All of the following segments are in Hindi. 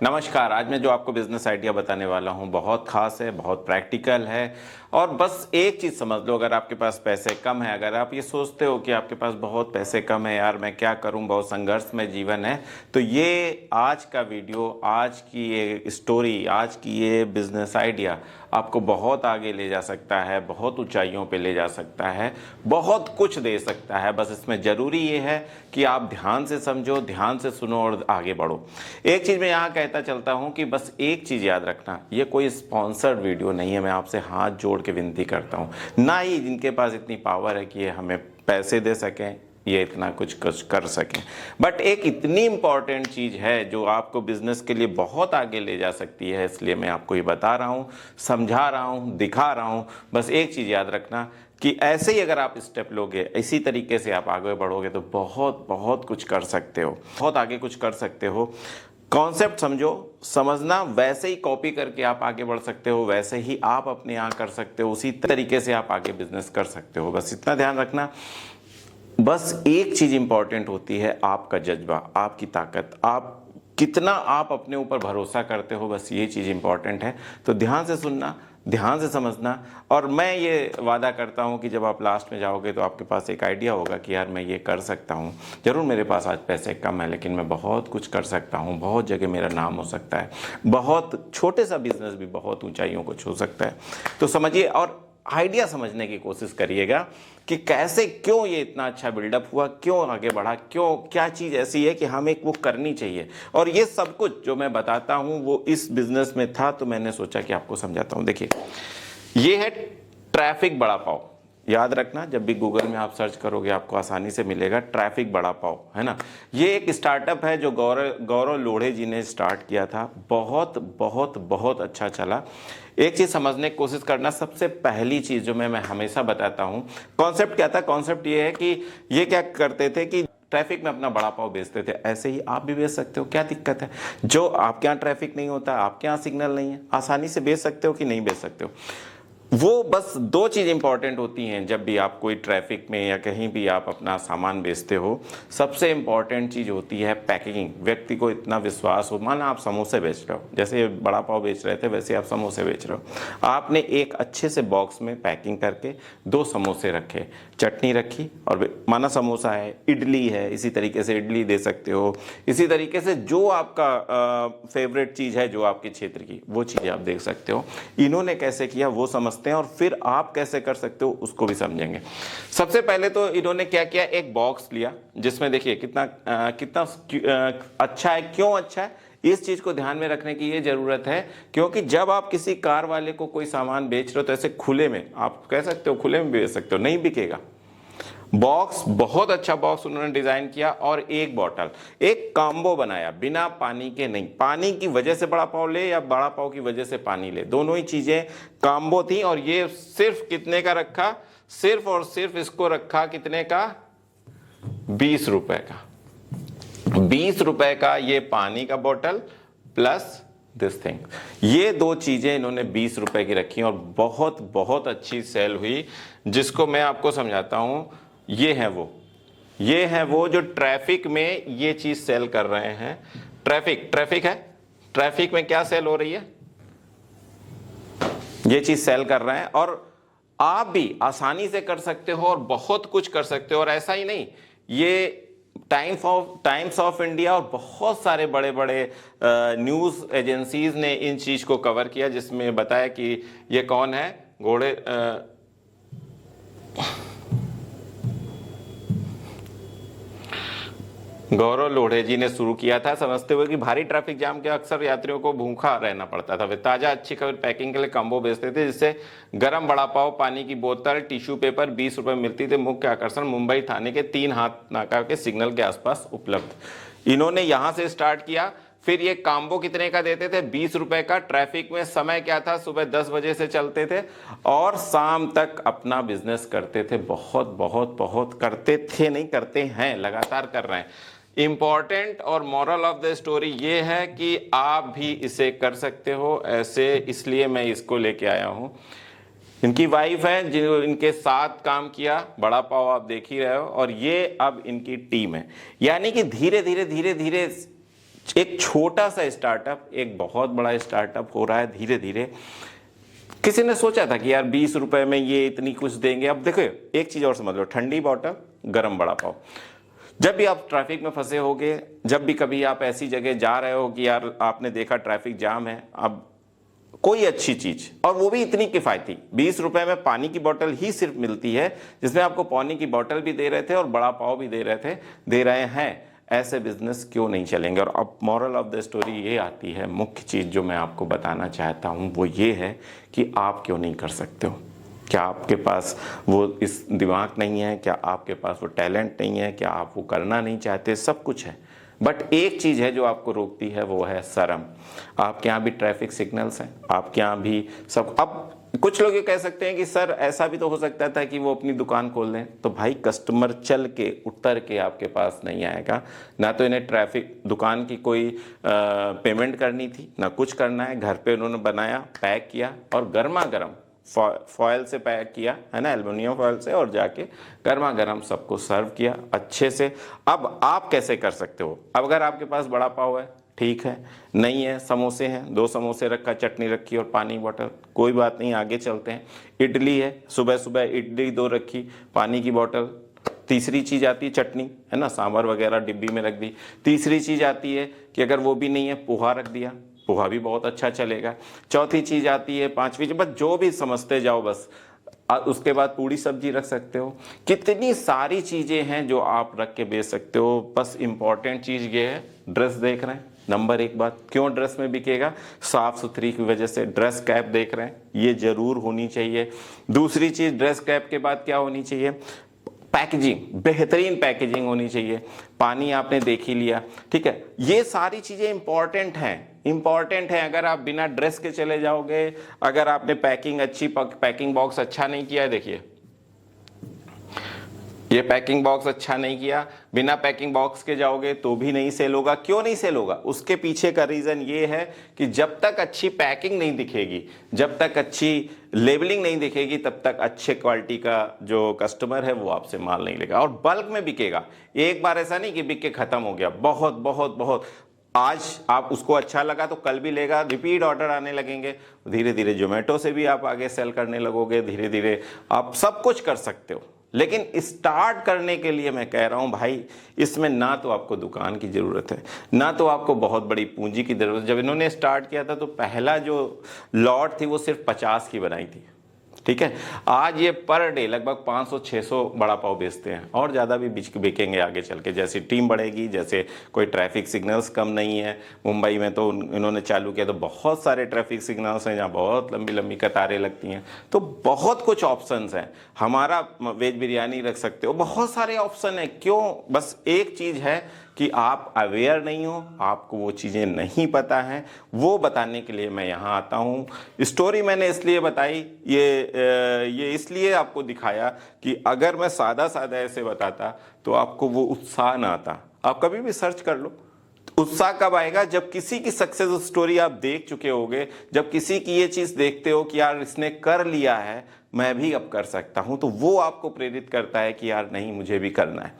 नमस्कार। आज मैं जो आपको बिजनेस आइडिया बताने वाला हूं बहुत खास है, बहुत प्रैक्टिकल है। और बस एक चीज़ समझ लो, अगर आपके पास पैसे कम है, अगर आप ये सोचते हो कि आपके पास बहुत पैसे कम है, यार मैं क्या करूं, बहुत संघर्ष में जीवन है, तो ये आज का वीडियो, आज की ये स्टोरी, आज की ये बिजनेस आइडिया आपको बहुत आगे ले जा सकता है, बहुत ऊंचाइयों पे ले जा सकता है, बहुत कुछ दे सकता है। बस इसमें ज़रूरी ये है कि आप ध्यान से समझो, ध्यान से सुनो और आगे बढ़ो। एक चीज़ मैं यहाँ कहता चलता हूँ कि बस एक चीज़ याद रखना, ये कोई स्पॉन्सर्ड वीडियो नहीं है। मैं आपसे हाथ जोड़ के विनती करता हूँ, ना ही जिनके पास इतनी पावर है कि ये हमें पैसे दे सकें, ये इतना कुछ कर सकें। बट एक इतनी इंपॉर्टेंट चीज़ है जो आपको बिजनेस के लिए बहुत आगे ले जा सकती है, इसलिए मैं आपको ये बता रहा हूँ, समझा रहा हूँ, दिखा रहा हूँ। बस एक चीज़ याद रखना कि ऐसे ही अगर आप स्टेप लोगे, इसी तरीके से आप आगे बढ़ोगे तो बहुत बहुत कुछ कर सकते हो, बहुत आगे कुछ कर सकते हो। कॉन्सेप्ट समझो, समझना, वैसे ही कॉपी करके आप आगे बढ़ सकते हो, वैसे ही आप अपने यहाँ कर सकते हो, उसी तरीके से आप आगे बिजनेस कर सकते हो। बस इतना ध्यान रखना। बस एक चीज़ इंपॉर्टेंट होती है, आपका जज्बा, आपकी ताकत, आप कितना आप अपने ऊपर भरोसा करते हो, बस ये चीज़ इंपॉर्टेंट है। तो ध्यान से सुनना, ध्यान से समझना। और मैं ये वादा करता हूँ कि जब आप लास्ट में जाओगे तो आपके पास एक आइडिया होगा कि यार मैं ये कर सकता हूँ। ज़रूर मेरे पास आज पैसे कम है, लेकिन मैं बहुत कुछ कर सकता हूँ, बहुत जगह मेरा नाम हो सकता है, बहुत छोटे सा बिजनेस भी बहुत ऊंचाइयों को छू सकता है। तो समझिए और आइडिया समझने की कोशिश करिएगा कि कैसे, क्यों ये इतना अच्छा बिल्डअप हुआ, क्यों आगे बढ़ा, क्यों, क्या चीज़ ऐसी है कि हमें वो करनी चाहिए। और ये सब कुछ जो मैं बताता हूँ वो इस बिजनेस में था, तो मैंने सोचा कि आपको समझाता हूँ। देखिए, ये है ट्रैफिक बड़ा पाव। याद रखना, जब भी गूगल में आप सर्च करोगे आपको आसानी से मिलेगा ट्रैफिक बड़ा पाव, है ना। ये एक स्टार्टअप है जो गौरव लोढ़े जी ने स्टार्ट किया था। बहुत बहुत बहुत अच्छा चला। एक चीज़ समझने की कोशिश करना, सबसे पहली चीज़ जो मैं हमेशा बताता हूँ, कॉन्सेप्ट क्या था। कॉन्सेप्ट ये है कि ये क्या करते थे कि ट्रैफिक में अपना बड़ा पाव बेचते थे। ऐसे ही आप भी बेच सकते हो, क्या दिक्कत है। जो आपके यहाँ ट्रैफिक नहीं होता, आपके यहाँ सिग्नल नहीं है, आसानी से बेच सकते हो कि नहीं बेच सकते हो। वो बस दो चीज़ इंपॉर्टेंट होती हैं जब भी आप कोई ट्रैफिक में या कहीं भी आप अपना सामान बेचते हो। सबसे इंपॉर्टेंट चीज़ होती है पैकेजिंग। व्यक्ति को इतना विश्वास हो, माना आप समोसे बेच रहे हो, जैसे बड़ा पाव बेच रहे थे वैसे आप समोसे बेच रहे हो। आपने एक अच्छे से बॉक्स में पैकिंग करके 2 समोसे रखे, चटनी रखी, और माना समोसा है, इडली है, इसी तरीके से इडली दे सकते हो। इसी तरीके से जो आपका फेवरेट चीज़ है, जो आपके क्षेत्र की, वो चीज़ें आप देख सकते हो। इन्होंने कैसे किया वो समझते हैं, और फिर आप कैसे कर सकते हो उसको भी समझेंगे। सबसे पहले तो इन्होंने क्या किया, एक बॉक्स लिया जिसमें देखिए कितना अच्छा है। क्यों अच्छा है, इस चीज को ध्यान में रखने की ये जरूरत है, क्योंकि जब आप किसी कार वाले को कोई सामान बेच रहे हो तो ऐसे खुले में आप कह सकते हो, खुले में बेच सकते हो, नहीं बिकेगा। बॉक्स, बहुत अच्छा बॉक्स उन्होंने डिजाइन किया, और एक बॉटल, एक कॉम्बो बनाया, बिना पानी के नहीं। पानी की वजह से बड़ा पाव ले या बड़ा पाव की वजह से पानी ले, दोनों ही चीजें कॉम्बो थी। और ये सिर्फ कितने का रखा, सिर्फ और सिर्फ इसको रखा कितने का, 20 रुपए का। 20 रुपए का ये पानी का बोतल प्लस दिस थिंग, ये दो चीजें इन्होंने 20 रुपए की रखी, और बहुत बहुत अच्छी सेल हुई, जिसको मैं आपको समझाता हूं। ये है वो जो ट्रैफिक में ये चीज सेल कर रहे हैं। ट्रैफिक है, ट्रैफिक में क्या सेल हो रही है, ये चीज सेल कर रहे हैं। और आप भी आसानी से कर सकते हो और बहुत कुछ कर सकते हो। और ऐसा ही नहीं, ये टाइम्स ऑफ इंडिया और बहुत सारे बड़े बड़े न्यूज एजेंसीज ने इन चीज को कवर किया, जिसमें बताया कि ये कौन है, घोड़े गौरव लोढ़े जी ने शुरू किया था, समझते हुए कि भारी ट्रैफिक जाम के अक्सर यात्रियों को भूखा रहना पड़ता था। वे ताजा अच्छी खबर पैकिंग के लिए कॉम्बो बेचते थे, जिससे गर्म बड़ा पाव, पानी की बोतल, टिश्यू पेपर 20 रुपए मिलती थी। मुख्य आकर्षण मुंबई थाने के 3 हाथ नाका के सिग्नल के आसपास उपलब्ध। इन्होंने यहां से स्टार्ट किया। फिर ये कॉम्बो कितने का देते थे, 20 रुपए का। ट्रैफिक में समय क्या था, सुबह 10 बजे से चलते थे और शाम तक अपना बिजनेस करते थे। बहुत बहुत बहुत करते थे, नहीं करते हैं, लगातार कर रहे हैं। इंपॉर्टेंट और मॉरल ऑफ द स्टोरी ये है कि आप भी इसे कर सकते हो ऐसे, इसलिए मैं इसको लेके आया हूं। इनकी वाइफ है जो इनके साथ काम किया, बड़ा पाव आप देख ही रहे हो, और ये अब इनकी टीम है। यानी कि धीरे धीरे धीरे धीरे एक छोटा सा स्टार्टअप एक बहुत बड़ा स्टार्टअप हो रहा है धीरे धीरे। किसी ने सोचा था कि यार 20 रुपए में ये इतनी कुछ देंगे। अब देखो एक चीज और समझ लो, ठंडी बॉटल गरम बड़ा पाव। जब भी आप ट्रैफिक में फंसे होगे, जब भी कभी आप ऐसी जगह जा रहे हो कि यार आपने देखा ट्रैफिक जाम है, अब कोई अच्छी चीज और वो भी इतनी किफायती 20 रुपए में पानी की बोतल ही सिर्फ मिलती है, जिसमें आपको पानी की बोतल भी दे रहे थे और बड़ा पाव भी दे रहे हैं, ऐसे बिजनेस क्यों नहीं चलेंगे। और अब मॉरल ऑफ द स्टोरी ये आती है, मुख्य चीज जो मैं आपको बताना चाहता हूं वो ये है कि आप क्यों नहीं कर सकते हो। क्या आपके पास वो इस दिमाग नहीं है? क्या आपके पास वो टैलेंट नहीं है? क्या आप वो करना नहीं चाहते? सब कुछ है, बट एक चीज है जो आपको रोकती है, वो है शर्म। आपके यहाँ भी ट्रैफिक सिग्नल्स हैं, आपके यहाँ भी सब। अब कुछ लोग ये कह सकते हैं कि सर ऐसा भी तो हो सकता था कि वो अपनी दुकान खोल लें। तो भाई कस्टमर चल के उतर के आपके पास नहीं आएगा, ना तो इन्हें ट्रैफिक दुकान की कोई पेमेंट करनी थी, ना कुछ करना है। घर पे उन्होंने बनाया, पैक किया और गर्मा गर्म फॉयल से पैक किया है ना, एल्युमिनियम फॉयल से, और जाके गर्मा गर्म सबको सर्व किया अच्छे से। अब आप कैसे कर सकते हो? अब अगर आपके पास बड़ा पाव है ठीक है, नहीं है समोसे हैं, 2 समोसे रखा, चटनी रखी और पानी बॉटल, कोई बात नहीं, आगे चलते हैं। इडली है, सुबह सुबह इडली 2 रखी, पानी की बॉटल। तीसरी चीज आती है चटनी, है ना, सांभर वगैरह डिब्बी में रख दी। तीसरी चीज आती है कि अगर वो भी नहीं है, पोहा रख दिया, पोहा भी बहुत अच्छा चलेगा। चौथी चीज आती है, पांचवी, बस जो भी समझते जाओ बस। उसके बाद पूरी सब्जी रख सकते हो। कितनी सारी चीजें हैं जो आप रख के बेच सकते हो। बस इंपॉर्टेंट चीज ये है, ड्रेस देख रहे हैं, नंबर 1 बात, क्यों ड्रेस में बिकेगा? साफ सुथरी की वजह से। ड्रेस कैप देख रहे हैं, ये जरूर होनी चाहिए। दूसरी चीज, ड्रेस कैप के बाद क्या होनी चाहिए? पैकेजिंग, बेहतरीन पैकेजिंग होनी चाहिए। पानी आपने देख ही लिया, ठीक है। ये सारी चीजें इंपॉर्टेंट हैं। अगर आप बिना ड्रेस के चले जाओगे, अगर आपने पैकिंग बॉक्स अच्छा नहीं किया, देखिए ये पैकिंग बॉक्स अच्छा नहीं किया, बिना पैकिंग बॉक्स के जाओगे तो भी नहीं सेल होगा। क्यों नहीं सेल होगा? उसके पीछे का रीजन ये है कि जब तक अच्छी पैकिंग नहीं दिखेगी, जब तक अच्छी लेबलिंग नहीं दिखेगी, तब तक अच्छे क्वालिटी का जो कस्टमर है वो आपसे माल नहीं लेगा। और बल्क में बिकेगा, एक बार ऐसा नहीं कि बिक के खत्म हो गया। बहुत बहुत बहुत, आज आप उसको अच्छा लगा तो कल भी लेगा, रिपीट ऑर्डर आने लगेंगे। धीरे धीरे जोमेटो से भी आप आगे सेल करने लगोगे, धीरे धीरे आप सब कुछ कर सकते हो। लेकिन स्टार्ट करने के लिए मैं कह रहा हूं भाई, इसमें ना तो आपको दुकान की जरूरत है, ना तो आपको बहुत बड़ी पूंजी की जरूरत है। जब इन्होंने स्टार्ट किया था तो पहला जो लॉट थी वो सिर्फ 50 की बनाई थी, ठीक है। आज ये पर डे लगभग 500-600 बड़ा पाव बेचते हैं, और ज़्यादा भी बिकेंगे आगे चल के, जैसी टीम बढ़ेगी, जैसे कोई ट्रैफिक सिग्नल्स कम नहीं है। मुंबई में तो इन्होंने चालू किया तो बहुत सारे ट्रैफिक सिग्नल्स हैं जहाँ बहुत लंबी लंबी कतारें लगती हैं। तो बहुत कुछ ऑप्शंस हैं। हमारा वेज बिरयानी रख सकते हो, बहुत सारे ऑप्शन हैं। क्यों? बस एक चीज़ है कि आप अवेयर नहीं हो, आपको वो चीज़ें नहीं पता हैं। वो बताने के लिए मैं यहाँ आता हूँ। स्टोरी मैंने इसलिए बताई, ये इसलिए आपको दिखाया कि अगर मैं सादा सादा ऐसे बताता तो आपको वो उत्साह ना आता। आप कभी भी सर्च कर लो, उत्साह कब आएगा? जब किसी की सक्सेस स्टोरी आप देख चुके होगे, जब किसी की ये चीज़ देखते हो कि यार इसने कर लिया है, मैं भी अब कर सकता हूं, तो वो आपको प्रेरित करता है कि यार नहीं, मुझे भी करना है।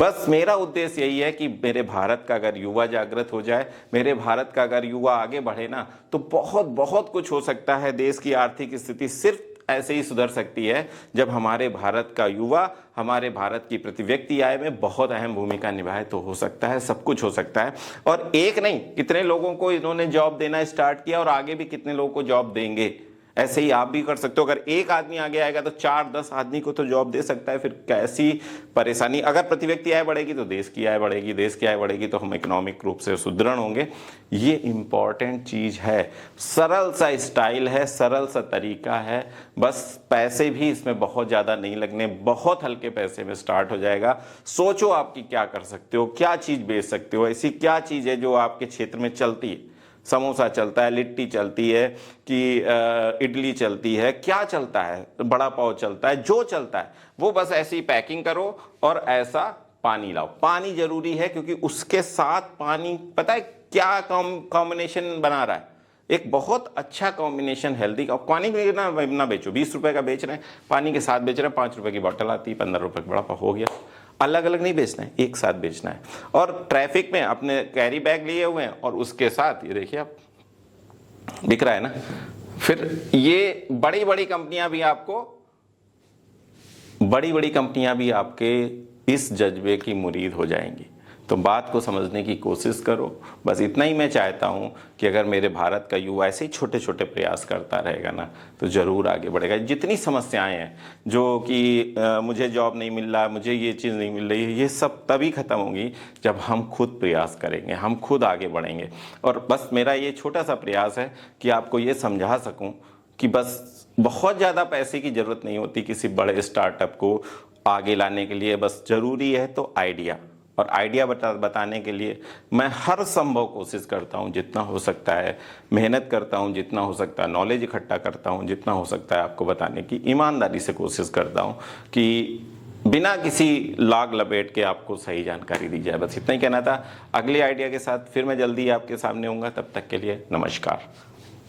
बस मेरा उद्देश्य यही है कि मेरे भारत का अगर युवा जागृत हो जाए, मेरे भारत का अगर युवा आगे बढ़े ना, तो बहुत बहुत कुछ हो सकता है। देश की आर्थिक स्थिति सिर्फ ऐसे ही सुधर सकती है जब हमारे भारत का युवा, हमारे भारत की प्रति व्यक्ति आय में बहुत अहम भूमिका निभाए, तो हो सकता है, सब कुछ हो सकता है। और एक नहीं, कितने लोगों को इन्होंने जॉब देना स्टार्ट किया और आगे भी कितने लोगों को जॉब देंगे। ऐसे ही आप भी कर सकते हो। अगर एक आदमी आगे आएगा तो 4-10 आदमी को तो जॉब दे सकता है। फिर कैसी परेशानी। अगर प्रति व्यक्ति आय बढ़ेगी तो देश की आय बढ़ेगी, देश की आय बढ़ेगी तो हम इकोनॉमिक रूप से सुदृढ़ होंगे। ये इंपॉर्टेंट चीज है। सरल सा स्टाइल है, सरल सा तरीका है। बस पैसे भी इसमें बहुत ज्यादा नहीं लगने, बहुत हल्के पैसे में स्टार्ट हो जाएगा। सोचो आपकी क्या कर सकते हो, क्या चीज बेच सकते हो, ऐसी क्या चीज है जो आपके क्षेत्र में चलती है। समोसा चलता है, लिट्टी चलती है कि इडली चलती है, क्या चलता है, बड़ा पाव चलता है, जो चलता है वो बस ऐसी पैकिंग करो और ऐसा पानी लाओ। पानी जरूरी है क्योंकि उसके साथ पानी, पता है क्या कॉम्बिनेशन बना रहा है? एक बहुत अच्छा कॉम्बिनेशन हेल्दी का। पानी ना बेचो, 20 रुपए का बेच रहे हैं, पानी के साथ बेच रहे हैं, 5 रुपए की बोतल आती है, 15 रुपए का बड़ा पाव हो गया। अलग अलग नहीं बेचना है, एक साथ बेचना है। और ट्रैफिक में अपने कैरी बैग लिए हुए हैं और उसके साथ ये देखिए आप, दिख रहा है ना। फिर ये बड़ी बड़ी कंपनियां भी आपके इस जज्बे की मुरीद हो जाएंगी। तो बात को समझने की कोशिश करो। बस इतना ही मैं चाहता हूं कि अगर मेरे भारत का युवा ऐसे ही छोटे छोटे प्रयास करता रहेगा ना तो ज़रूर आगे बढ़ेगा। जितनी समस्याएं हैं जो कि मुझे जॉब नहीं मिल रहा, मुझे ये चीज़ नहीं मिल रही, ये सब तभी ख़त्म होंगी जब हम खुद प्रयास करेंगे, हम खुद आगे बढ़ेंगे। और बस मेरा ये छोटा सा प्रयास है कि आपको ये समझा सकूँ कि बस बहुत ज़्यादा पैसे की ज़रूरत नहीं होती किसी बड़े स्टार्टअप को आगे लाने के लिए। बस ज़रूरी है तो आइडिया, और आइडिया बताने के लिए मैं हर संभव कोशिश करता हूं, जितना हो सकता है मेहनत करता हूं, जितना हो सकता है नॉलेज इकट्ठा करता हूं, जितना हो सकता है आपको बताने की ईमानदारी से कोशिश करता हूं कि बिना किसी लाग लपेट के आपको सही जानकारी दी जाए। बस इतना ही कहना था। अगले आइडिया के साथ फिर मैं जल्दी आपके सामने होऊंगा। तब तक के लिए नमस्कार।